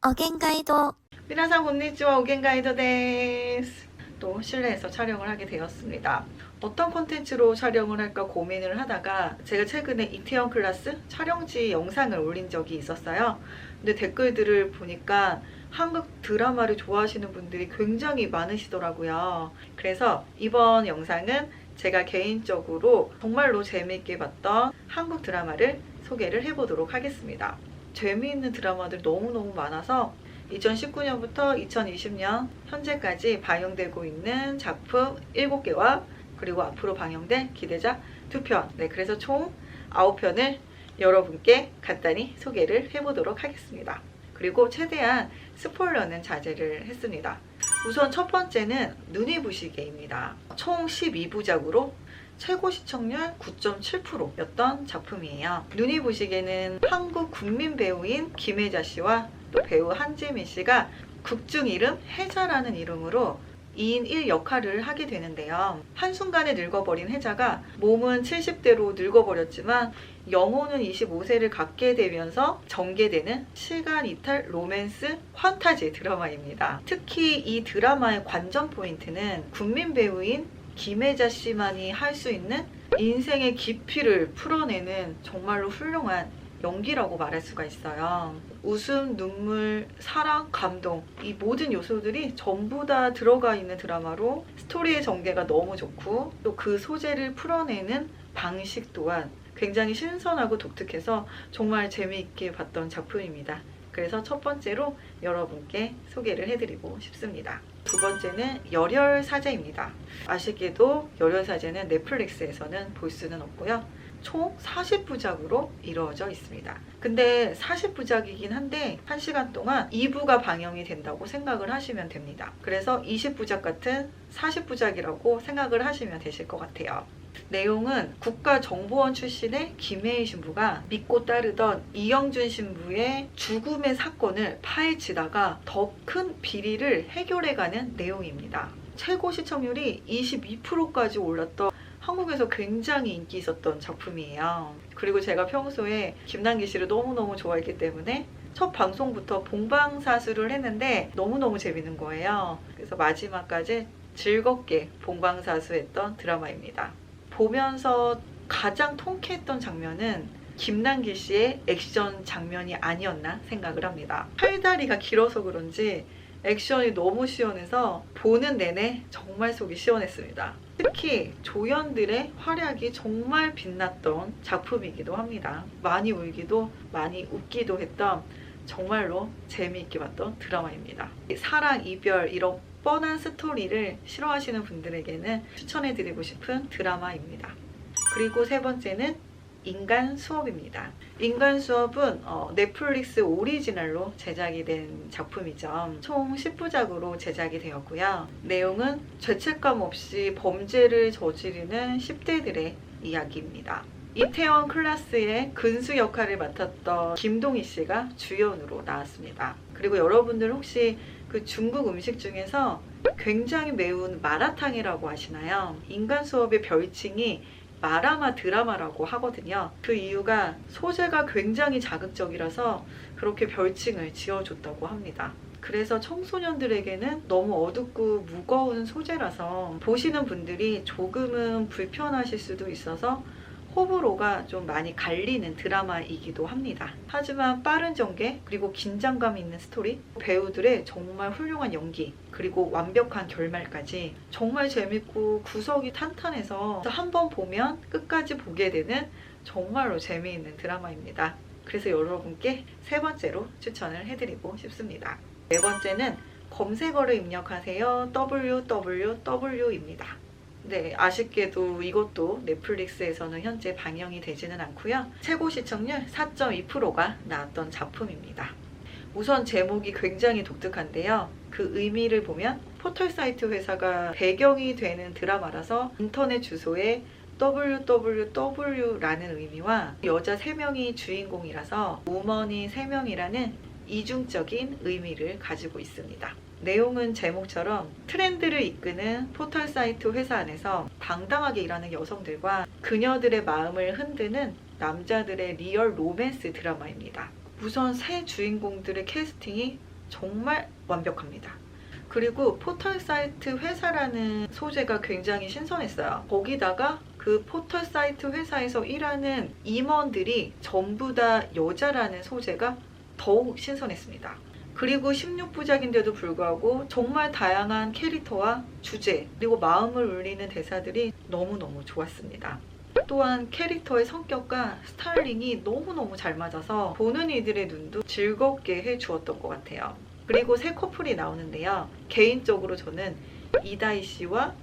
おげんガイド。 미나상 곤니치와 오겐가이더 데스. 또 실내에서 촬영을 하게 되었습니다. 어떤 콘텐츠로 촬영을 할까 고민을 하다가 제가 최근에 이태원 클래스 촬영지 영상을 올린 적이 있었어요. 근데 댓글들을 보니까 한국 드라마를 좋아하시는 분들이 굉장히 많으시더라고요. 그래서 이번 영상은 제가 개인적으로 정말로 재미있게 봤던 한국 드라마를 소개를 해보도록 하겠습니다. 재미있는 드라마들 너무너무 많아서 2019년부터 2020년 현재까지 방영되고 있는 작품 7개와 그리고 앞으로 방영될 기대작 2편, 그래서 총 9편을 여러분께 간단히 소개를 해보도록 하겠습니다. 그리고 최대한 스포일러는 자제를 했습니다. 우선 첫 번째는 눈이 부시게입니다. 총 12부작으로 최고 시청률 9.7%였던 작품이에요. 눈이 부시게는 한국 국민 배우인 김혜자 씨와 또 배우 한지민 씨가 극중 이름 혜자라는 이름으로 2인 1 역할을 하게 되는데요. 한순간에 늙어버린 혜자가 몸은 70대로 늙어버렸지만 영혼은 25세를 갖게 되면서 전개되는 시간 이탈 로맨스 환타지 드라마입니다. 특히 이 드라마의 관전 포인트는 국민 배우인 김혜자 씨만이 할 수 있는 인생의 깊이를 풀어내는 정말로 훌륭한 연기라고 말할 수가 있어요. 웃음, 눈물, 사랑, 감동, 이 모든 요소들이 전부 다 들어가 있는 드라마로 스토리의 전개가 너무 좋고 또 그 소재를 풀어내는 방식 또한 굉장히 신선하고 독특해서 정말 재미있게 봤던 작품입니다. 그래서 첫 번째로 여러분께 소개를 해드리고 싶습니다. 두 번째는 열혈사제입니다. 아쉽게도 열혈사제는 넷플릭스에서는 볼 수는 없고요. 총 40부작으로 이루어져 있습니다. 근데 40부작이긴 한데 1시간 동안 2부가 방영이 된다고 생각을 하시면 됩니다. 그래서 20부작 같은 40부작이라고 생각을 하시면 되실 것 같아요. 내용은 국가정보원 출신의 김혜희 신부가 믿고 따르던 이영준 신부의 죽음의 사건을 파헤치다가 더 큰 비리를 해결해가는 내용입니다. 최고 시청률이 22%까지 올랐던 한국에서 굉장히 인기 있었던 작품이에요. 그리고 제가 평소에 김남기 씨를 너무너무 좋아했기 때문에 첫 방송부터 본방사수를 했는데 너무너무 재밌는 거예요. 그래서 마지막까지 즐겁게 본방사수했던 드라마입니다. 보면서 가장 통쾌했던 장면은 김남기 씨의 액션 장면이 아니었나 생각을 합니다. 팔다리가 길어서 그런지 액션이 너무 시원해서 보는 내내 정말 속이 시원했습니다. 특히 조연들의 활약이 정말 빛났던 작품이기도 합니다. 많이 울기도 많이 웃기도 했던 정말로 재미있게 봤던 드라마입니다. 사랑, 이별 이런 뻔한 스토리를 싫어하시는 분들에게는 추천해드리고 싶은 드라마입니다. 그리고 세 번째는 인간 수업입니다. 인간 수업은 넷플릭스 오리지널로 제작이 된 작품이죠. 총 10부작으로 제작이 되었고요. 내용은 죄책감 없이 범죄를 저지르는 10대들의 이야기입니다. 이태원 클래스의 근수 역할을 맡았던 김동희 씨가 주연으로 나왔습니다. 그리고 여러분들 혹시 그 중국 음식 중에서 굉장히 매운 마라탕이라고 아시나요? 인간 수업의 별칭이 마라마 드라마라고 하거든요. 그 이유가 소재가 굉장히 자극적이라서 그렇게 별칭을 지어줬다고 합니다. 그래서 청소년들에게는 너무 어둡고 무거운 소재라서 보시는 분들이 조금은 불편하실 수도 있어서 호불호가 좀 많이 갈리는 드라마이기도 합니다. 하지만 빠른 전개 그리고 긴장감 있는 스토리, 배우들의 정말 훌륭한 연기 그리고 완벽한 결말까지 정말 재밌고 구석이 탄탄해서 한번 보면 끝까지 보게 되는 정말로 재미있는 드라마입니다. 그래서 여러분께 세 번째로 추천을 해드리고 싶습니다. 네 번째는 검색어를 입력하세요 www입니다. 네, 아쉽게도 이것도 넷플릭스에서는 현재 방영이 되지는 않고요. 최고 시청률 4.2%가 나왔던 작품입니다. 우선 제목이 굉장히 독특한데요. 그 의미를 보면 포털사이트 회사가 배경이 되는 드라마라서 인터넷 주소에 www라는 의미와 여자 3명이 주인공이라서 우먼이 3명이라는 이중적인 의미를 가지고 있습니다. 내용은 제목처럼 트렌드를 이끄는 포털사이트 회사 안에서 당당하게 일하는 여성들과 그녀들의 마음을 흔드는 남자들의 리얼 로맨스 드라마입니다. 우선 새 주인공들의 캐스팅이 정말 완벽합니다. 그리고 포털 사이트 회사라는 소재가 굉장히 신선했어요. 거기다가 그 포털 사이트 회사에서 일하는 임원들이 전부 다 여자라는 소재가 더욱 신선했습니다. 그리고 16부작인데도 불구하고 정말 다양한 캐릭터와 주제, 그리고 마음을 울리는 대사들이 너무너무 좋았습니다. 또한 캐릭터의 성격과 스타일링이 너무너무 잘 맞아서 보는 이들의 눈도 즐겁게 해주었던 것 같아요. 그리고 새 커플이 나오는데요. 개인적으로 저는 이다희 씨와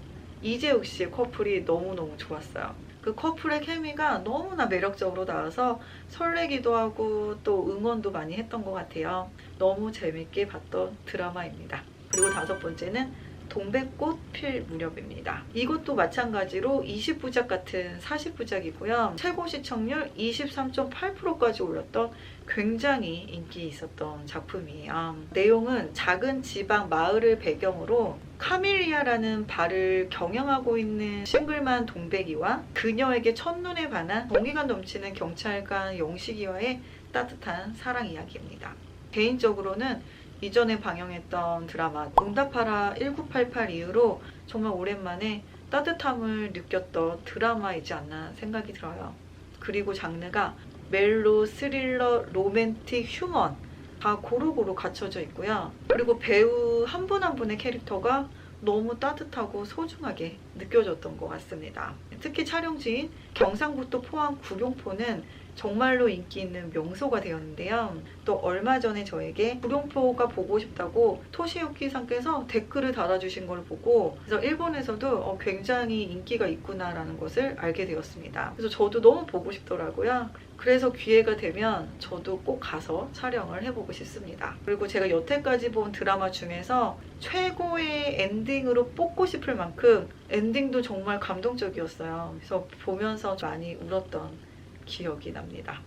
이재욱 씨의 커플이 너무너무 좋았어요. 그 커플의 케미가 너무나 매력적으로 나와서 설레기도 하고 또 응원도 많이 했던 것 같아요. 너무 재밌게 봤던 드라마입니다. 그리고 5번째는 동백꽃 필 무렵입니다. 이것도 마찬가지로 20부작 같은 40부작이고요. 최고 시청률 23.8%까지 올렸던 굉장히 인기 있었던 작품이에요. 내용은 작은 지방 마을을 배경으로 카밀리아라는 바를 경영하고 있는 싱글만 동백이와 그녀에게 첫눈에 반한 정의감 넘치는 경찰관 영식이와의 따뜻한 사랑 이야기입니다. 개인적으로는 이전에 방영했던 드라마 응답하라 1988 이후로 정말 오랜만에 따뜻함을 느꼈던 드라마이지 않나 생각이 들어요. 그리고 장르가 멜로, 스릴러, 로맨틱, 휴먼 다 고루고루 갖춰져 있고요. 그리고 배우 한 분 한 분의 캐릭터가 너무 따뜻하고 소중하게 느껴졌던 것 같습니다. 특히 촬영지인 경상북도 포항 구룡포는 정말로 인기 있는 명소가 되었는데요. 또 얼마 전에 저에게 구룡포가 보고 싶다고 토시유키상께서 댓글을 달아주신 걸 보고 그래서 일본에서도 굉장히 인기가 있구나라는 것을 알게 되었습니다. 그래서 저도 너무 보고 싶더라고요. 그래서 기회가 되면 저도 꼭 가서 촬영을 해보고 싶습니다. 그리고 제가 여태까지 본 드라마 중에서 최고의 엔딩으로 뽑고 싶을 만큼 엔딩도 정말 감동적이었어요. 그래서 보면서 많이 울었던 기억이 납니다.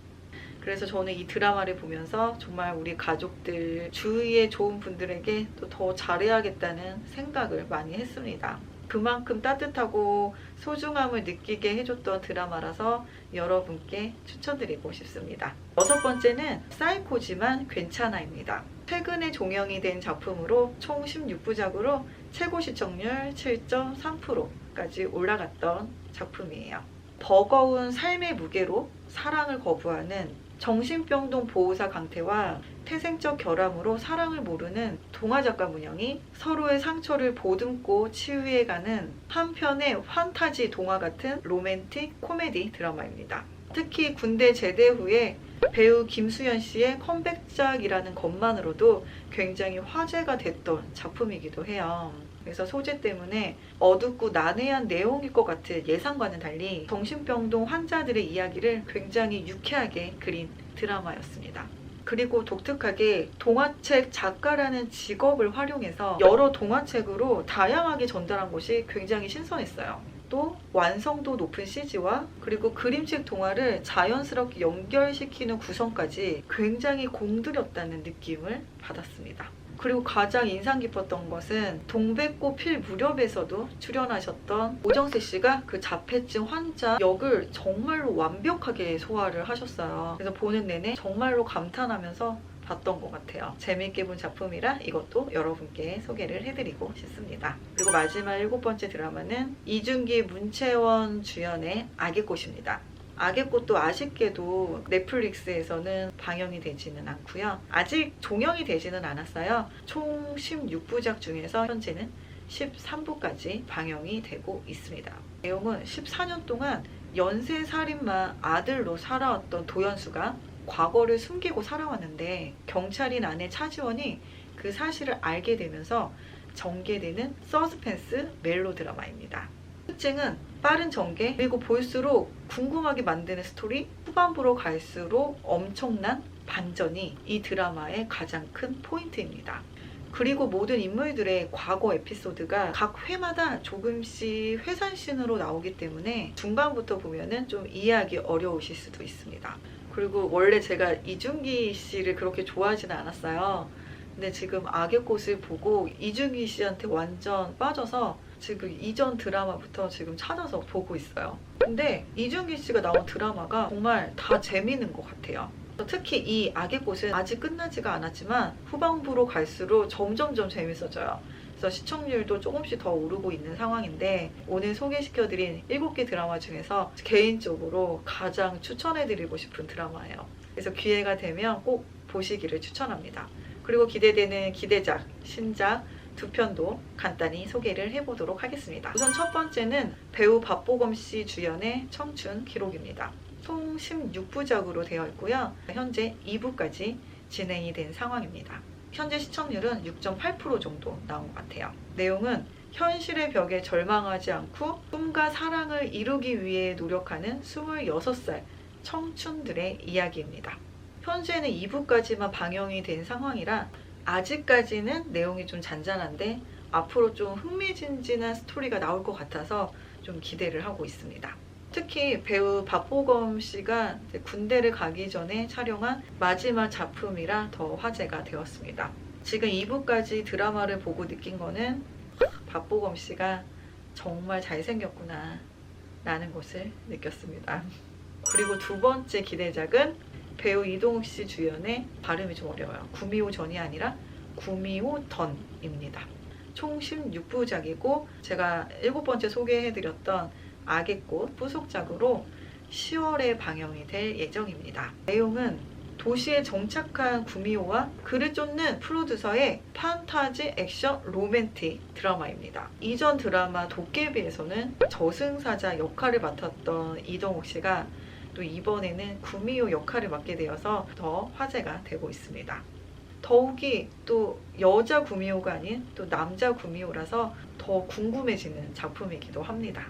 그래서 저는 이 드라마를 보면서 정말 우리 가족들, 주위에 좋은 분들에게 또 더 잘해야겠다는 생각을 많이 했습니다. 그만큼 따뜻하고 소중함을 느끼게 해줬던 드라마라서 여러분께 추천드리고 싶습니다. 6번째는 사이코지만 괜찮아입니다. 최근에 종영이 된 작품으로 총 16부작으로 최고 시청률 7.3%까지 올라갔던 작품이에요. 버거운 삶의 무게로 사랑을 거부하는 정신병동 보호사 강태와 태생적 결함으로 사랑을 모르는 동화작가 문영이 서로의 상처를 보듬고 치유해가는 한편의 판타지 동화 같은 로맨틱 코미디 드라마입니다. 특히 군대 제대 후에 배우 김수현 씨의 컴백작이라는 것만으로도 굉장히 화제가 됐던 작품이기도 해요. 그래서 소재 때문에 어둡고 난해한 내용일 것 같은 예상과는 달리 정신병동 환자들의 이야기를 굉장히 유쾌하게 그린 드라마였습니다. 그리고 독특하게 동화책 작가라는 직업을 활용해서 여러 동화책으로 다양하게 전달한 것이 굉장히 신선했어요. 또 완성도 높은 CG와 그리고 그림책 동화를 자연스럽게 연결시키는 구성까지 굉장히 공들였다는 느낌을 받았습니다. 그리고 가장 인상 깊었던 것은 동백꽃 필 무렵에서도 출연하셨던 오정세 씨가 그 자폐증 환자 역을 정말로 완벽하게 소화를 하셨어요. 그래서 보는 내내 정말로 감탄하면서 봤던 것 같아요. 재미있게 본 작품이라 이것도 여러분께 소개를 해드리고 싶습니다. 그리고 마지막 7번째 드라마는 이준기, 문채원 주연의 악의 꽃입니다. 악의 꽃도 아쉽게도 넷플릭스에서는 방영이 되지는 않고요. 아직 종영이 되지는 않았어요. 총 16부작 중에서 현재는 13부까지 방영이 되고 있습니다. 내용은 14년 동안 연쇄살인마 아들로 살아왔던 도연수가 과거를 숨기고 살아왔는데 경찰인 아내 차지원이 그 사실을 알게 되면서 전개되는 서스펜스 멜로 드라마입니다. 특징은 빠른 전개, 그리고 볼수록 궁금하게 만드는 스토리, 후반부로 갈수록 엄청난 반전이 이 드라마의 가장 큰 포인트입니다. 그리고 모든 인물들의 과거 에피소드가 각 회마다 조금씩 회산신으로 나오기 때문에 중간부터 보면은 좀 이해하기 어려우실 수도 있습니다. 그리고 원래 제가 이준기 씨를 그렇게 좋아하지는 않았어요. 근데 지금 악의 꽃을 보고 이준기 씨한테 완전 빠져서 지금 이전 드라마부터 지금 찾아서 보고 있어요. 근데 이준기 씨가 나온 드라마가 정말 다 재미있는 것 같아요. 특히 이 악의꽃은 아직 끝나지가 않았지만 후반부로 갈수록 점점점 재밌어져요. 그래서 시청률도 조금씩 더 오르고 있는 상황인데 오늘 소개시켜드린 7개 드라마 중에서 개인적으로 가장 추천해드리고 싶은 드라마예요. 그래서 기회가 되면 꼭 보시기를 추천합니다. 그리고 기대되는 기대작, 신작 두 편도 간단히 소개를 해보도록 하겠습니다. 우선 첫 번째는 배우 박보검 씨 주연의 청춘 기록입니다. 총 16부작으로 되어 있고요. 현재 2부까지 진행이 된 상황입니다. 현재 시청률은 6.8% 정도 나온 것 같아요. 내용은 현실의 벽에 절망하지 않고 꿈과 사랑을 이루기 위해 노력하는 26살 청춘들의 이야기입니다. 현재는 2부까지만 방영이 된 상황이라 아직까지는 내용이 좀 잔잔한데 앞으로 좀 흥미진진한 스토리가 나올 것 같아서 좀 기대를 하고 있습니다. 특히 배우 박보검 씨가 군대를 가기 전에 촬영한 마지막 작품이라 더 화제가 되었습니다. 지금 2부까지 드라마를 보고 느낀 거는 박보검 씨가 정말 잘생겼구나 라는 것을 느꼈습니다. 그리고 두 번째 기대작은 배우 이동욱 씨 주연의, 발음이 좀 어려워요, 구미호 전이 아니라 구미호 던입니다. 총 16부작이고 제가 7번째 소개해드렸던 악의꽃 후속작으로 10월에 방영이 될 예정입니다. 내용은 도시에 정착한 구미호와 그를 쫓는 프로듀서의 판타지 액션 로맨틱 드라마입니다. 이전 드라마 도깨비에서는 저승사자 역할을 맡았던 이동욱 씨가 또 이번에는 구미호 역할을 맡게 되어서 더 화제가 되고 있습니다. 더욱이 또 여자 구미호가 아닌 또 남자 구미호라서 더 궁금해지는 작품이기도 합니다.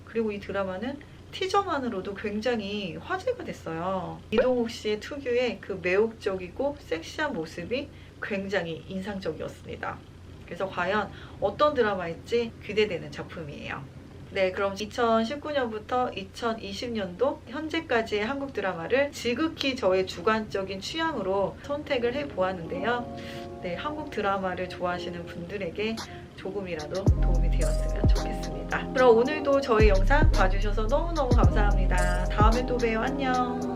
그리고 이 드라마는 티저만으로도 굉장히 화제가 됐어요. 이동욱 씨의 특유의 그 매혹적이고 섹시한 모습이 굉장히 인상적이었습니다. 그래서 과연 어떤 드라마일지 기대되는 작품이에요. 네, 그럼 2019년부터 2020년도 현재까지의 한국 드라마를 지극히 저의 주관적인 취향으로 선택을 해보았는데요. 네, 한국 드라마를 좋아하시는 분들에게 조금이라도 도움이 되었으면 좋겠습니다. 그럼 오늘도 저희 영상 봐주셔서 너무너무 감사합니다. 다음에 또 봬요. 안녕.